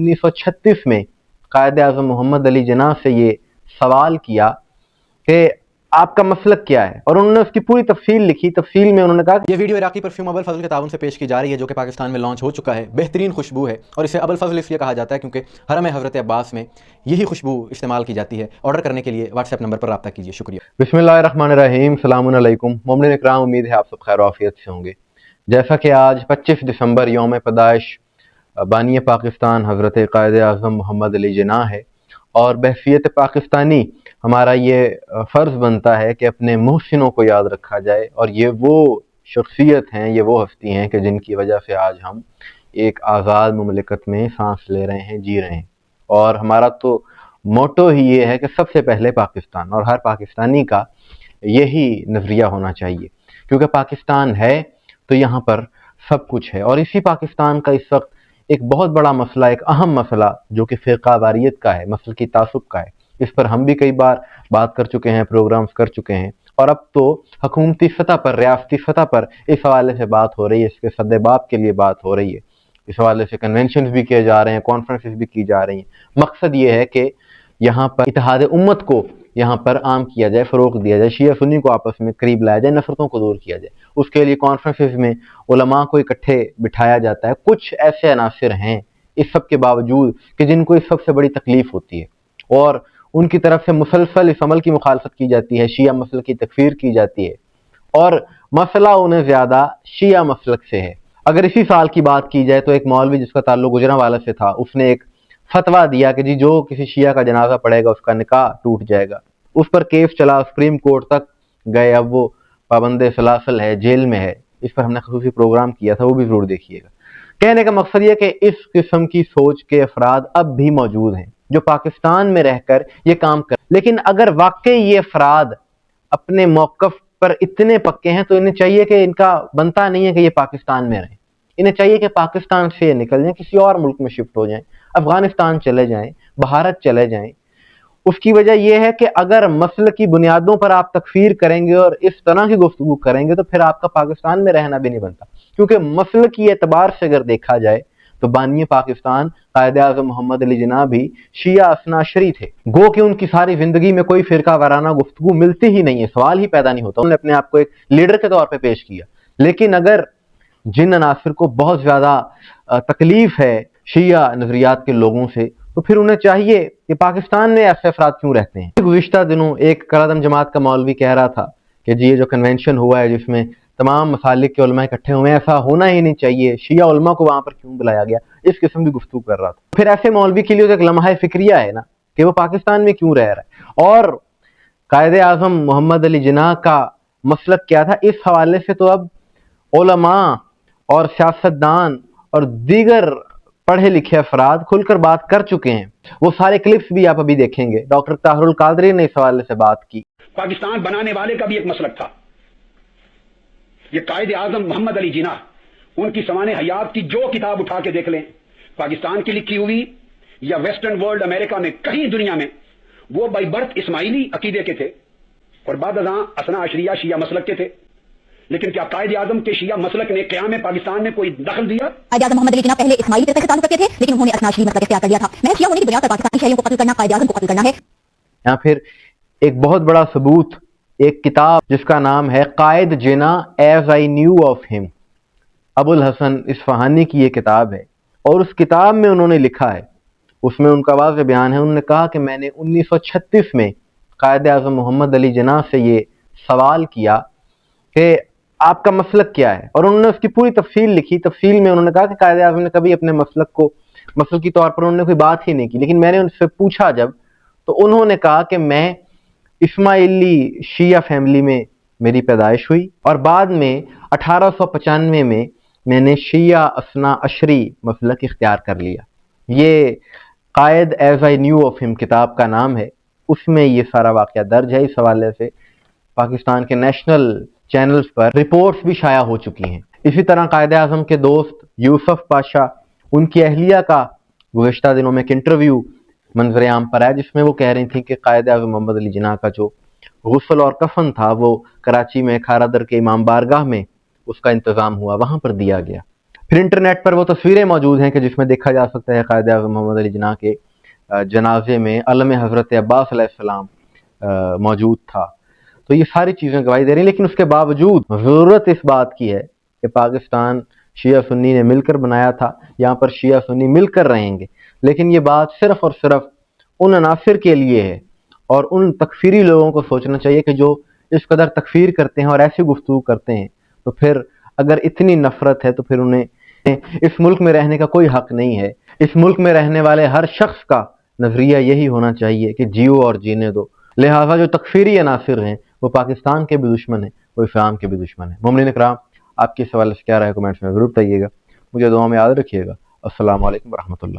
1936 में कायदे आज़म मोहम्मद अली जिन्ना से ये सवाल किया कि आपका मसलक क्या है, और उन्होंने उसकी पूरी तफसील लिखी। तफसील में उन्होंने कहा ये वीडियो इराकी परफ्यूम अबुल फजल के ताउन से पेश की जा रही है, जो कि पाकिस्तान में लॉन्च हो चुका है। बेहतरीन खुशबू है और इसे अबुल फजल इसलिए कहा जाता है क्योंकि हरम हज़रत अब्बास में यही खुशबू इस्तेमाल की जाती है। ऑर्डर करने के लिए व्हाट्सएप नंबर पर रब्ता कीजिए। शुक्रिया। बिस्मिल्लाहिर्रहमानिर्रहीम, सलामुन अलैकुम। मोमिन इकराम, उम्मीद है आप सब खैर आफियत से होंगे। जैसा कि आज 25 दिसंबर यौम पैदाइश बानी पाकिस्तान हज़रत कायदे आज़म मोहम्मद अली जिन्ना है, और बहसीयत पाकिस्तानी हमारा ये फ़र्ज़ बनता है कि अपने मुहसिनों को याद रखा जाए, और ये वो शख्सियत हैं, ये वो हस्ती हैं कि जिनकी वजह से आज हम एक आज़ाद मुमलिकत में सांस ले रहे हैं, जी रहे हैं। और हमारा तो मोटो ही ये है कि सबसे पहले पाकिस्तान, और हर पाकिस्तानी का यही नज़रिया होना चाहिए, क्योंकि पाकिस्तान है तो यहाँ पर सब कुछ है। और इसी पाकिस्तान का इस वक्त एक बहुत बड़ा मसला, एक अहम मसला जो कि फ़िरका वारियत का है, मसलकी तासुब का है, इस पर हम भी कई बार बात कर चुके हैं, प्रोग्राम्स कर चुके हैं, और अब तो हुकूमती सतह पर, रियासती सतह पर इस हवाले से बात हो रही है, इसके सद्देबाब के लिए बात हो रही है। इस हवाले से कन्वेंशन भी किए जा रहे हैं, कॉन्फ्रेंसेस भी की जा रही हैं। मकसद ये है कि यहाँ पर इत्तेहाद उम्मत को यहाँ पर आम किया जाए, फ़रोग़ दिया जाए, शिया सुन्नी को आपस में करीब लाया जाए, नफ़रतों को दूर किया जाए। उसके लिए कॉन्फ्रेंसेस में उलमा को इकट्ठे बिठाया जाता है। कुछ ऐसे अनासिर हैं इस सब के बावजूद कि जिनको इस सबसे बड़ी तकलीफ़ होती है, और उनकी तरफ से मुसलसल इस अमल की मुखालफत की जाती है, शिया मसल की तकफीर की जाती है, और मसला उन्हें ज़्यादा शिया मसलक से है। अगर इसी साल की बात की जाए तो एक मौलवी जिसका ताल्लुक गुजरांवाला से था, उसने एक फतवा दिया कि जी जो किसी शिया का जनाजा पड़ेगा उसका निकाह टूट जाएगा। उस पर केस चला, सुप्रीम कोर्ट तक गए। अब वो पाबंद सलासल है, जेल में है। इस पर हमने खसूसी प्रोग्राम किया था, वो भी ज़रूर देखिएगा। कहने का मकसद ये कि इस किस्म की सोच के अफराद अब भी मौजूद हैं जो पाकिस्तान में रहकर ये काम कर, लेकिन अगर वाकई ये अफराद अपने मौक़िफ़ पर इतने पक्के हैं तो इन्हें चाहिए कि, इनका बनता नहीं है कि ये पाकिस्तान में रहें, इन्हें चाहिए कि पाकिस्तान से निकल जाएं, किसी और मुल्क में शिफ्ट हो जाएं, अफगानिस्तान चले जाएं, भारत चले जाएं। उसकी वजह यह है कि अगर मसल की बुनियादों पर आप तकफीर करेंगे और इस तरह की गुफ्तगू करेंगे तो फिर आपका पाकिस्तान में रहना भी नहीं बनता। क्योंकि मसल की एतबार से अगर देखा जाए तो बानी पाकिस्तान कायदे आज़म मोहम्मद अली जिन्ना भी शिया असनाशरी थे, गो कि उनकी सारी जिंदगी में कोई फिरका वाराना गुफ्तगू मिलती ही नहीं है, सवाल ही पैदा नहीं होता। उन्होंने अपने आप को एक लीडर के तौर पर पेश किया। लेकिन अगर जिन अनासिर को बहुत ज़्यादा तकलीफ है शिया नज़रियात के लोगों से, तो फिर उन्हें चाहिए कि पाकिस्तान में ऐसे अफराद क्यों रहते हैं। गुज़िश्ता दिनों एक करादम जमात का मौलवी कह रहा था कि जी ये जो कन्वेंशन हुआ है जिसमें तमाम मसालिक के उलमा इकट्ठे हुए हैं, ऐसा होना ही नहीं चाहिए, शिया उलमा को वहाँ पर क्यों बुलाया गया, इस किस्म की गुफ्तगू कर रहा था। फिर ऐसे मौलवी के लिए तो एक लम्हा फिक्रिया है ना कि वो पाकिस्तान में क्यों रह रहा है, और कायदे आज़म मोहम्मद अली जिन्ना का मसलक क्या था। इस हवाले से तो अब उलमा और सियासतदान और दीगर पढ़े लिखे अफराद खुलकर बात कर चुके हैं। वो सारे क्लिप्स भी आप अभी देखेंगे। डॉक्टर ताहरुल कादरी ने इस हवाले से बात की। पाकिस्तान बनाने वाले का भी एक मसलक था। ये कायदे आज़म मोहम्मद अली जिन्ना, उनकी समाने हयात की जो किताब उठा के देख लें, पाकिस्तान की लिखी हुई या वेस्टर्न वर्ल्ड अमेरिका में कहीं दुनिया में, वो बाई बर्थ इस्माइली अकीदे के थे और बाद असना अशरिया शिया मसलक के थे। लेकिन क्या कायदे आज़म के शिया मसलक ने क़याम में पाकिस्तान में कोई दखल दिया? कायदे आज़म मोहम्मद अली जिन्ना पहले इस्माइली फिरके से ताल्लुक रखते थे, लेकिन उन्होंने असना अशरी मसलक इख्तियार कर लिया था। मैं शिया होने की बुनियाद पर पाकिस्तानी शहरियों को कत्ल करना कायदे आज़म को कत्ल करना है। या फिर एक बहुत बड़ा सबूत, एक किताब जिसका नाम है Quaid Jinnah as I knew of him, Abul Hasan Ispahani की ये किताब है। और उस किताब में उन्होंने लिखा है, उसमें उनका वाज़ेह बयान है, उन्होंने कहा कि मैंने 1936 में कायदे आज़म मोहम्मद अली जिन्ना से ये सवाल किया कि आपका मसलक क्या है, और उन्होंने उसकी पूरी तफसील लिखी। तफसील में उन्होंने कहा कि कायदे आज़म ने कभी अपने मसलक को मसल की तौर पर उन्होंने कोई बात ही नहीं की। लेकिन मैंने उनसे पूछा जब, तो उन्होंने कहा कि मैं इस्माइली शिया फैमिली में मेरी पैदाइश हुई, और बाद में 1895 में मैंने शिया असना अशरी मसलक इख्तियार कर लिया। ये Quaid as I knew of हिम किताब का नाम है, उसमें ये सारा वाक़या दर्ज है। इस हवाले से पाकिस्तान के नेशनल चैनल्स पर रिपोर्ट्स भी शाया हो चुकी हैं। इसी तरह कायदे आज़म के दोस्त यूसुफ पाशा, उनकी अहलिया का गुज़िश्ता दिनों में एक इंटरव्यू मंजर आम पर आया, जिसमें वो कह रही थी कि कायदे आज़म मोहम्मद अली जिन्ना का जो गुस्ल और कफन था वो कराची में खारादर के इमाम बारगाह में उसका इंतज़ाम हुआ, वहाँ पर दिया गया। फिर इंटरनेट पर वो तस्वीरें मौजूद हैं कि जिसमें देखा जा सकता है कायद आज़म मोहम्मद अली जिन्ना के जनाजे में अलम हज़रत अब्बास अलैहिस्सलाम मौजूद था। तो ये सारी चीज़ें गवाही दे रही हैं, लेकिन उसके बावजूद ज़रूरत इस बात की है कि पाकिस्तान शिया सुन्नी ने मिलकर बनाया था, यहाँ पर शिया सुन्नी मिलकर रहेंगे, लेकिन ये बात सिर्फ़ और सिर्फ उन अनासिर के लिए है और उन तकफीरी लोगों को सोचना चाहिए कि जो इस कदर तकफीर करते हैं और ऐसी गुफ्तगू करते हैं, तो फिर अगर इतनी नफ़रत है तो फिर उन्हें इस मुल्क में रहने का कोई हक नहीं है। इस मुल्क में रहने वाले हर शख्स का नज़रिया यही होना चाहिए कि जियो और जीने दो। लिहाजा जो तकफीरी अनासिर हैं वो पाकिस्तान के भी दुश्मन हैं, वो इस्लाम के भी दुश्मन हैं। मोमिनीन इकराम, आपके सवाल से क्या राय कमेंट्स में ज़रूर बताइएगा। मुझे दुआ में याद रखिएगा। अस्सलामु अलैकुम व रहमतुल्लाह।